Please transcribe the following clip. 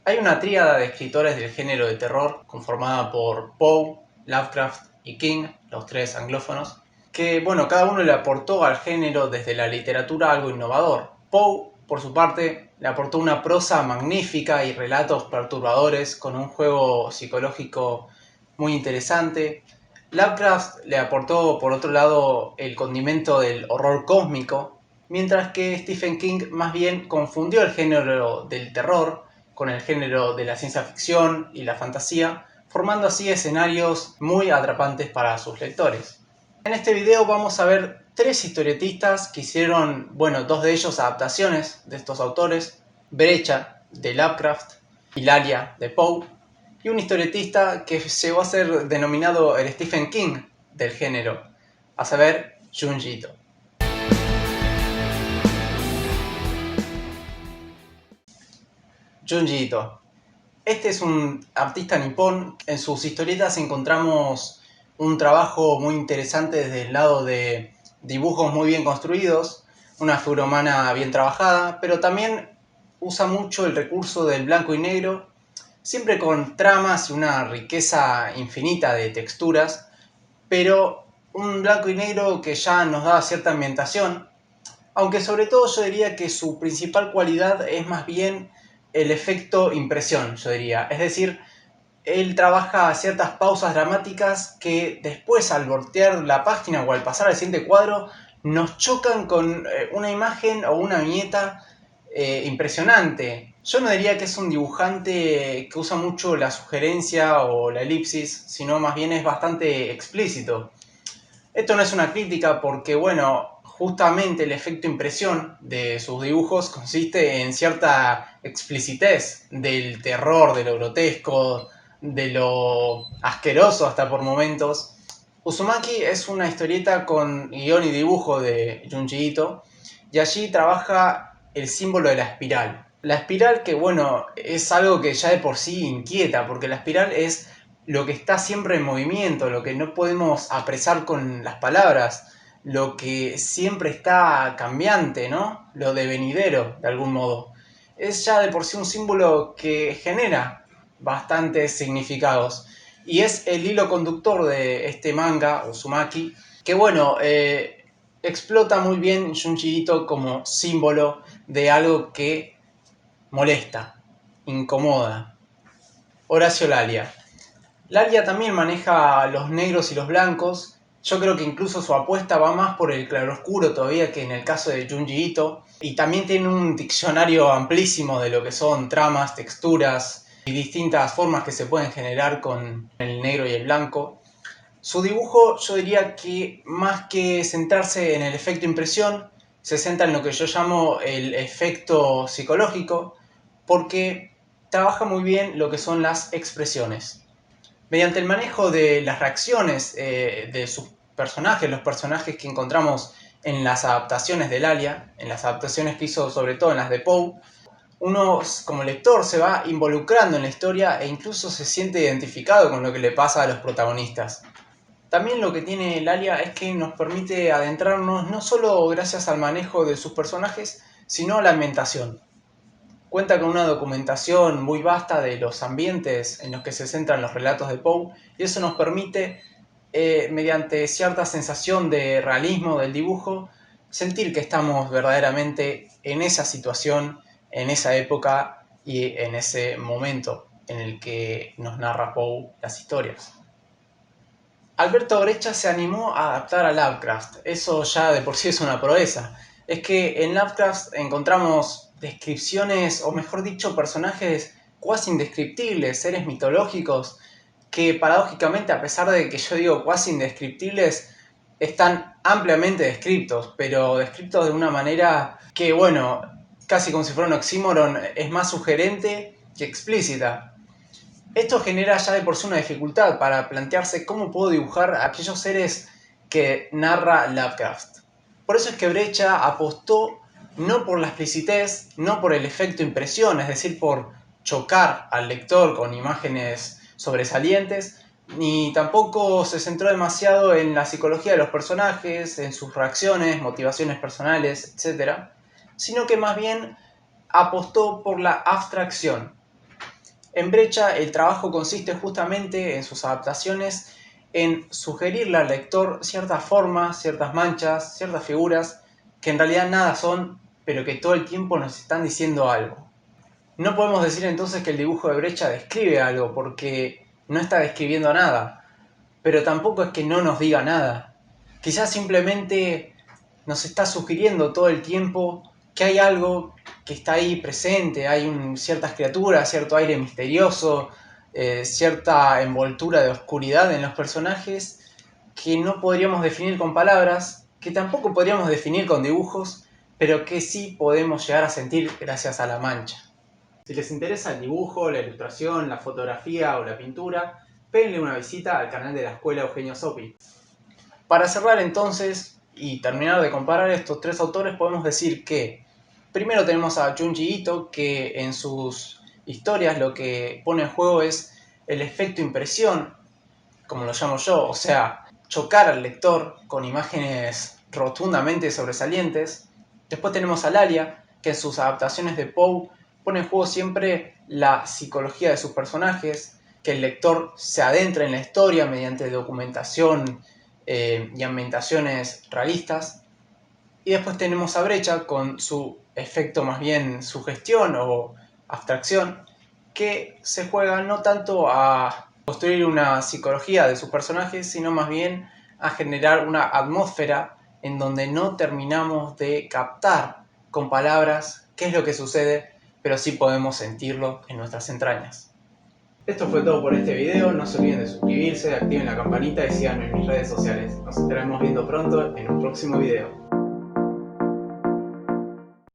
Hay una tríada de escritores del género de terror conformada por Poe, Lovecraft y King, los tres anglófonos, que cada uno le aportó al género desde la literatura algo innovador. Poe, por su parte, le aportó una prosa magnífica y relatos perturbadores con un juego psicológico muy interesante. Lovecraft le aportó, por otro lado, el condimento del horror cósmico, mientras que Stephen King más bien confundió el género del terror con el género de la ciencia ficción y la fantasía, formando así escenarios muy atrapantes para sus lectores. En este video vamos a ver tres historietistas que hicieron, dos de ellos adaptaciones de estos autores: Brecha, de Lovecraft, y Lalia, de Poe, y un historietista que llegó a ser denominado el Stephen King del género, a saber, Junji Ito. Junji Ito. Este es un artista nipón. En sus historietas encontramos un trabajo muy interesante desde el lado de dibujos muy bien construidos, una figura humana bien trabajada, pero también usa mucho el recurso del blanco y negro, siempre con tramas y una riqueza infinita de texturas, pero un blanco y negro que ya nos da cierta ambientación, aunque sobre todo yo diría que su principal cualidad es más bien el efecto impresión, yo diría. Es decir, él trabaja ciertas pausas dramáticas que después, al voltear la página o al pasar al siguiente cuadro, nos chocan con una imagen o una viñeta impresionante. Yo no diría que es un dibujante que usa mucho la sugerencia o la elipsis, sino más bien es bastante explícito. Esto no es una crítica porque, justamente el efecto impresión de sus dibujos consiste en cierta explicitez del terror, de lo grotesco, de lo asqueroso hasta por momentos. Uzumaki es una historieta con guión y dibujo de Junji Ito, y allí trabaja el símbolo de la espiral. La espiral que, es algo que ya de por sí inquieta, porque la espiral es lo que está siempre en movimiento, lo que no podemos apresar con las palabras, lo que siempre está cambiante, ¿no? Lo devenidero, de algún modo. Es ya de por sí un símbolo que genera bastantes significados. Y es el hilo conductor de este manga, Uzumaki, que explota muy bien Junji Ito como símbolo de algo que molesta, incomoda. Horacio Lalia. Lalia también maneja los negros y los blancos. Yo creo que incluso su apuesta va más por el claroscuro todavía que en el caso de Junji Ito. Y también tiene un diccionario amplísimo de lo que son tramas, texturas y distintas formas que se pueden generar con el negro y el blanco. Su dibujo, yo diría que más que centrarse en el efecto impresión, se centra en lo que yo llamo el efecto psicológico, porque trabaja muy bien lo que son las expresiones. Mediante el manejo de las reacciones de sus personajes, los personajes que encontramos en las adaptaciones de Lalia, en las adaptaciones que hizo sobre todo en las de Poe, uno como lector se va involucrando en la historia e incluso se siente identificado con lo que le pasa a los protagonistas. También lo que tiene Lalia es que nos permite adentrarnos no solo gracias al manejo de sus personajes, sino a la ambientación. Cuenta con una documentación muy vasta de los ambientes en los que se centran los relatos de Poe, y eso nos permite, mediante cierta sensación de realismo del dibujo, sentir que estamos verdaderamente en esa situación, en esa época y en ese momento en el que nos narra Poe las historias. Alberto Brecha se animó a adaptar a Lovecraft. Eso ya de por sí es una proeza. Es que en Lovecraft encontramos descripciones, o mejor dicho, personajes cuasi indescriptibles, seres mitológicos, que paradójicamente, a pesar de que yo digo cuasi indescriptibles, están ampliamente descriptos, pero descriptos de una manera que, casi como si fuera un oxímoron, es más sugerente que explícita. Esto genera ya de por sí una dificultad para plantearse cómo puedo dibujar a aquellos seres que narra Lovecraft. Por eso es que Brecha apostó no por la explicitez, no por el efecto impresión, es decir, por chocar al lector con imágenes sobresalientes, ni tampoco se centró demasiado en la psicología de los personajes, en sus reacciones, motivaciones personales, etc., sino que más bien apostó por la abstracción. En Brecha el trabajo consiste justamente en sus adaptaciones en sugerirle al lector ciertas formas, ciertas manchas, ciertas figuras que en realidad nada son, pero que todo el tiempo nos están diciendo algo. No podemos decir entonces que el dibujo de Brecha describe algo, porque no está describiendo nada, pero tampoco es que no nos diga nada. Quizás simplemente nos está sugiriendo todo el tiempo que hay algo que está ahí presente, hay ciertas criaturas, cierto aire misterioso, cierta envoltura de oscuridad en los personajes que no podríamos definir con palabras, que tampoco podríamos definir con dibujos, pero que sí podemos llegar a sentir gracias a la mancha. Si les interesa el dibujo, la ilustración, la fotografía o la pintura, péguenle una visita al canal de la Escuela Eugenio Zopi. Para cerrar entonces y terminar de comparar estos tres autores, podemos decir que primero tenemos a Junji Ito, que en sus historias lo que pone en juego es el efecto impresión, como lo llamo yo, o sea, chocar al lector con imágenes rotundamente sobresalientes. Después tenemos a Laria, que en sus adaptaciones de Poe pone en juego siempre la psicología de sus personajes, que el lector se adentra en la historia mediante documentación y ambientaciones realistas. Y después tenemos a Brecha con su efecto más bien sugestión o abstracción, que se juega no tanto a construir una psicología de sus personajes, sino más bien a generar una atmósfera en donde no terminamos de captar con palabras qué es lo que sucede, pero sí podemos sentirlo en nuestras entrañas. Esto fue todo por este video, no se olviden de suscribirse, activen la campanita y síganme en mis redes sociales. Nos estaremos viendo pronto en un próximo video.